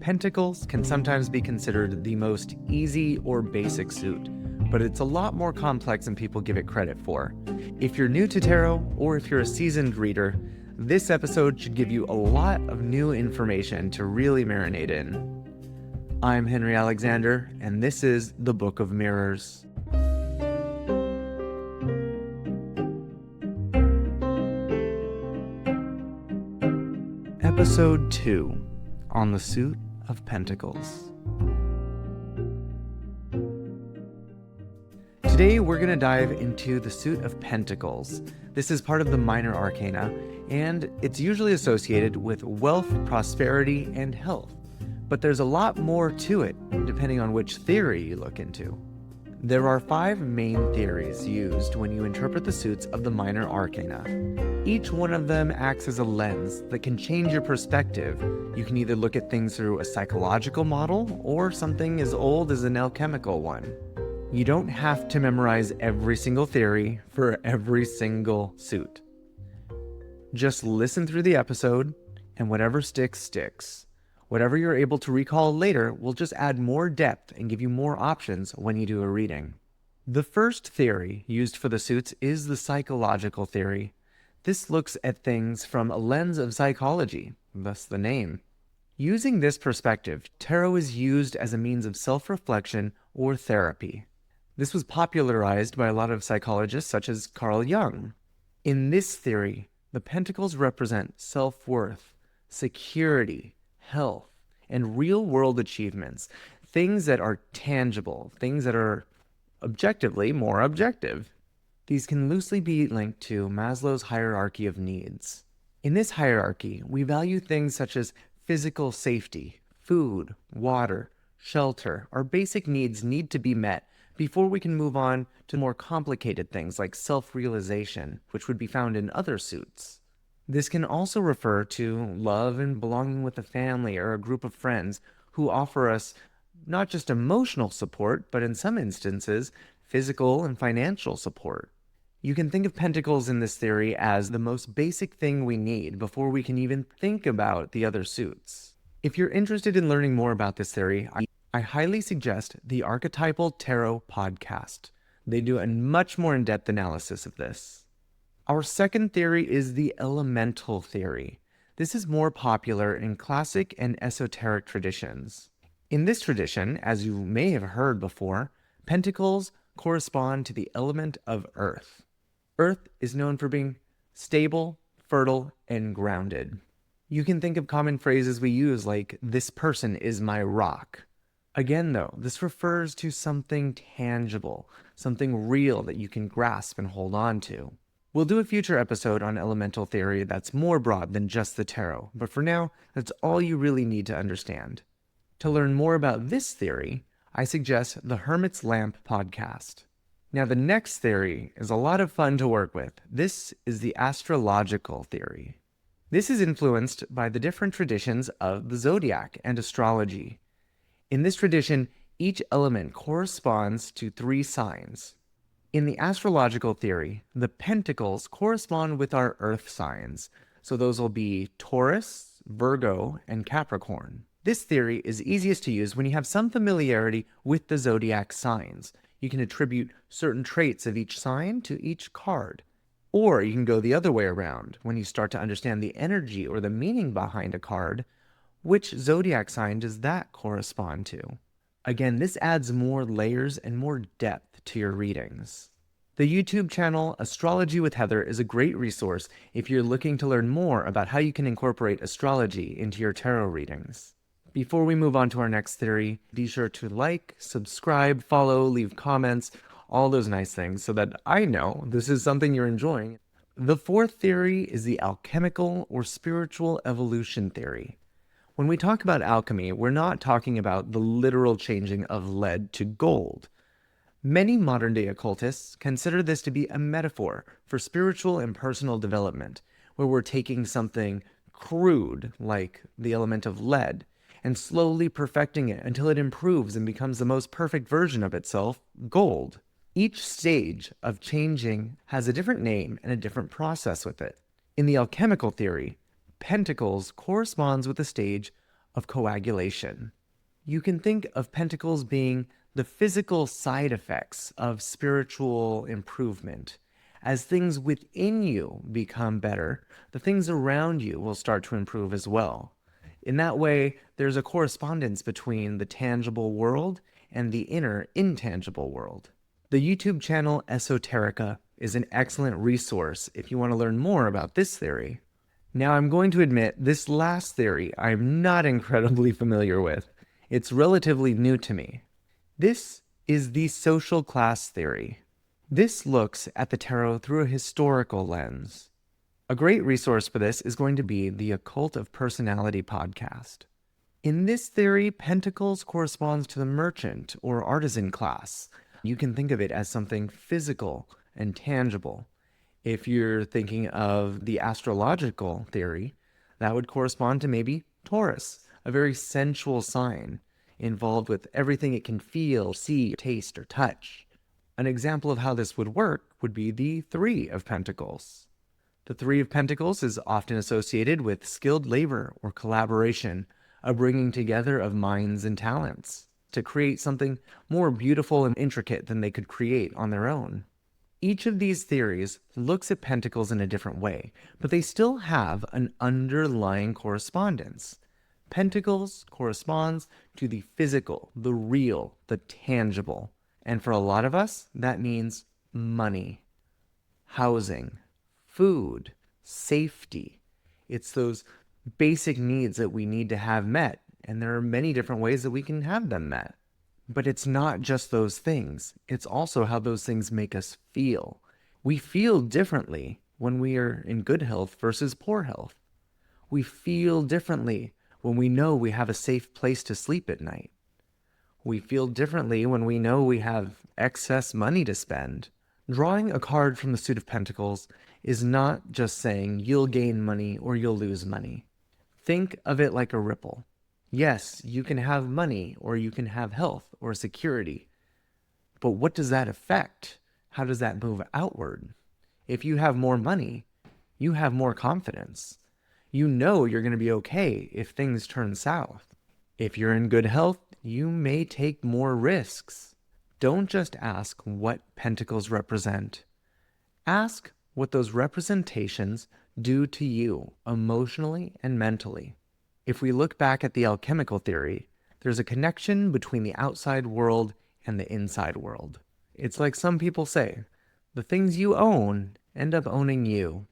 Pentacles can sometimes be considered the most easy or basic suit, but it's a lot more complex than people give it credit for. If you're new to tarot, or if you're a seasoned reader, this episode should give you a lot of new information to really marinate in. I'm Henry Alexander, and this is the Book of Mirrors. Episode 2, on the Suit of Pentacles. Today we're going to dive into the Suit of Pentacles. This is part of the minor arcana, and it's usually associated with wealth, prosperity, and health. But there's a lot more to it, depending on which theory you look into. There are 5 main theories used when you interpret the suits of the minor arcana. Each one of them acts as a lens that can change your perspective. You can either look at things through a psychological model or something as old as an alchemical one. You don't have to memorize every single theory for every single suit. Just listen through the episode, and whatever sticks, sticks. Whatever you're able to recall later will just add more depth and give you more options when you do a reading. The first theory used for the suits is the psychological theory. This looks at things from a lens of psychology, thus the name. Using this perspective, tarot is used as a means of self-reflection or therapy. This was popularized by a lot of psychologists such as Carl Jung. In this theory, the pentacles represent self-worth, security, health, and real-world achievements, things that are tangible, things that are objectively more objective. These can loosely be linked to Maslow's hierarchy of needs. In this hierarchy, we value things such as physical safety, food, water, shelter. Our basic needs need to be met before we can move on to more complicated things like self-realization, which would be found in other suits. This can also refer to love and belonging with a family or a group of friends who offer us not just emotional support, but in some instances, physical and financial support. You can think of pentacles in this theory as the most basic thing we need before we can even think about the other suits. If you're interested in learning more about this theory, I highly suggest the Archetypal Tarot podcast. They do a much more in-depth analysis of this. Our second theory is the Elemental Theory. This is more popular in classic and esoteric traditions. In this tradition, as you may have heard before, pentacles correspond to the element of earth. Earth is known for being stable, fertile, and grounded. You can think of common phrases we use like, "This person is my rock." Again, though, this refers to something tangible, something real that you can grasp and hold on to. We'll do a future episode on elemental theory that's more broad than just the tarot, but for now, that's all you really need to understand. To learn more about this theory, I suggest the Hermit's Lamp podcast. Now, the next theory is a lot of fun to work with. This is the Astrological Theory. This is influenced by the different traditions of the zodiac and astrology. In this tradition, each element corresponds to 3 signs. In the astrological theory, the pentacles correspond with our earth signs, so those will be Taurus, Virgo, and Capricorn. This theory is easiest to use when you have some familiarity with the zodiac signs. You can attribute certain traits of each sign to each card. Or you can go the other way around. When you start to understand the energy or the meaning behind a card, which zodiac sign does that correspond to? Again, this adds more layers and more depth to your readings. The YouTube channel Astrology with Heather is a great resource if you're looking to learn more about how you can incorporate astrology into your tarot readings. Before we move on to our next theory, be sure to like, subscribe, follow, leave comments, all those nice things so that I know this is something you're enjoying. The fourth theory is the alchemical or spiritual evolution theory. When we talk about alchemy, we're not talking about the literal changing of lead to gold. Many modern-day occultists consider this to be a metaphor for spiritual and personal development, where we're taking something crude, like the element of lead, and slowly perfecting it until it improves and becomes the most perfect version of itself, gold. Each stage of changing has a different name and a different process with it. In the alchemical theory, pentacles corresponds with the stage of coagulation. You can think of pentacles being the physical side effects of spiritual improvement. As things within you become better, the things around you will start to improve as well. In that way, there's a correspondence between the tangible world and the inner intangible world. The YouTube channel Esoterica is an excellent resource if you want to learn more about this theory. Now, I'm going to admit this last theory I'm not incredibly familiar with. It's relatively new to me. This is the social class theory. This looks at the tarot through a historical lens. A great resource for this is going to be the Occult of Personality podcast. In this theory, Pentacles corresponds to the merchant or artisan class. You can think of it as something physical and tangible. If you're thinking of the Astrological Theory, that would correspond to maybe Taurus, a very sensual sign, involved with everything it can feel, see, taste, or touch. An example of how this would work would be the Three of Pentacles. The Three of Pentacles is often associated with skilled labor or collaboration, a bringing together of minds and talents to create something more beautiful and intricate than they could create on their own. Each of these theories looks at pentacles in a different way, but they still have an underlying correspondence. Pentacles corresponds to the physical, the real, the tangible. And for a lot of us, that means money, housing, food, safety. It's those basic needs that we need to have met, and there are many different ways that we can have them met. But it's not just those things. It's also how those things make us feel. We feel differently when we are in good health versus poor health. We feel differently when we know we have a safe place to sleep at night. We feel differently when we know we have excess money to spend. Drawing a card from the Suit of Pentacles is not just saying you'll gain money or you'll lose money. Think of it like a ripple. Yes, you can have money or you can have health or security. But what does that affect? How does that move outward? If you have more money, you have more confidence. You know you're going to be okay if things turn south. If you're in good health, you may take more risks. Don't just ask what pentacles represent. Ask what those representations do to you emotionally and mentally. If we look back at the alchemical theory, there's a connection between the outside world and the inside world. It's like some people say, the things you own end up owning you.